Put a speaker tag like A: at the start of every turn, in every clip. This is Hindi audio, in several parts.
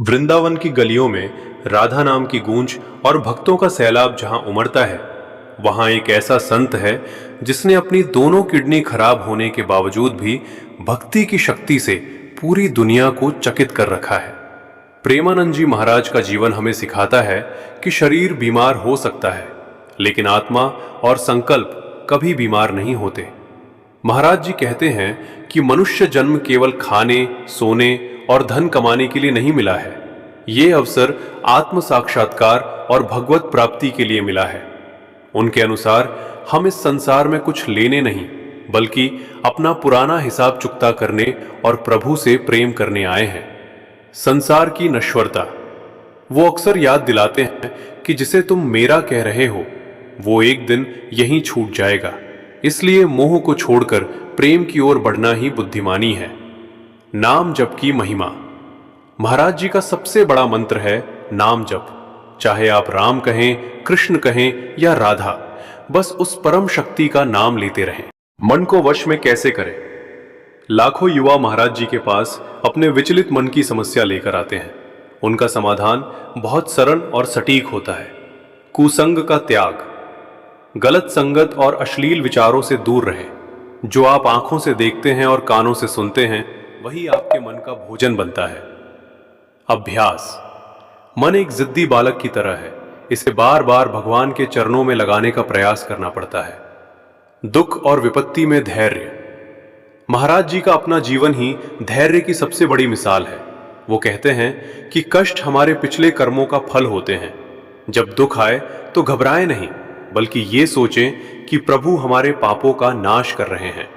A: वृंदावन की गलियों में राधा नाम की गूंज और भक्तों का सैलाब जहां उमड़ता है, वहां एक ऐसा संत है जिसने अपनी दोनों किडनी खराब होने के बावजूद भी भक्ति की शक्ति से पूरी दुनिया को चकित कर रखा है। प्रेमानंद जी महाराज का जीवन हमें सिखाता है कि शरीर बीमार हो सकता है, लेकिन आत्मा और संकल्प कभी बीमार नहीं होते। महाराज जी कहते हैं कि मनुष्य जन्म केवल खाने, सोने और धन कमाने के लिए नहीं मिला है। ये अवसर आत्म साक्षात्कार और भगवत प्राप्ति के लिए मिला है। उनके अनुसार हम इस संसार में कुछ लेने नहीं, बल्कि अपना पुराना हिसाब चुकता करने और प्रभु से प्रेम करने आए हैं। संसार की नश्वरता। वो अक्सर याद दिलाते हैं कि जिसे तुम मेरा कह रहे हो वो एक दिन यहीं छूट जाएगा। इसलिए मोह को छोड़कर प्रेम की ओर बढ़ना ही बुद्धिमानी है। नाम जप की महिमा। महाराज जी का सबसे बड़ा मंत्र है नाम जप। चाहे आप राम कहें, कृष्ण कहें या राधा, बस उस परम शक्ति का नाम लेते रहें। मन को वश में कैसे करें? लाखों युवा महाराज जी के पास अपने विचलित मन की समस्या लेकर आते हैं। उनका समाधान बहुत सरल और सटीक होता है। कुसंग का त्याग। गलत संगत और अश्लील विचारों से दूर रहें। जो आप आंखों से देखते हैं और कानों से सुनते हैं, वही आपके मन का भोजन बनता है। अभ्यास। मन एक जिद्दी बालक की तरह है। इसे बार बार भगवान के चरणों में लगाने का प्रयास करना पड़ता है। दुख और विपत्ति में धैर्य। महाराज जी का अपना जीवन ही धैर्य की सबसे बड़ी मिसाल है। वो कहते हैं कि कष्ट हमारे पिछले कर्मों का फल होते हैं। जब दुख आए तो घबराएं नहीं, बल्कि ये सोचें कि प्रभु हमारे पापों का नाश कर रहे हैं।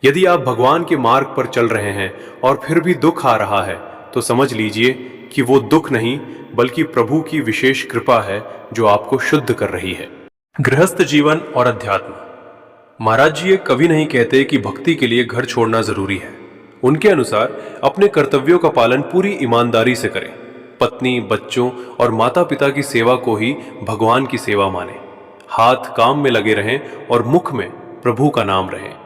A: यदि आप भगवान के मार्ग पर चल रहे हैं और फिर भी दुख आ रहा है, तो समझ लीजिए कि वो दुख नहीं, बल्कि प्रभु की विशेष कृपा है जो आपको शुद्ध कर रही है। गृहस्थ जीवन और अध्यात्म। महाराज जी ये कभी नहीं कहते कि भक्ति के लिए घर छोड़ना जरूरी है। उनके अनुसार अपने कर्तव्यों का पालन पूरी ईमानदारी से करें। पत्नी, बच्चों और माता पिता की सेवा को ही भगवान की सेवा माने। हाथ काम में लगे रहें और मुख में प्रभु का नाम रहे।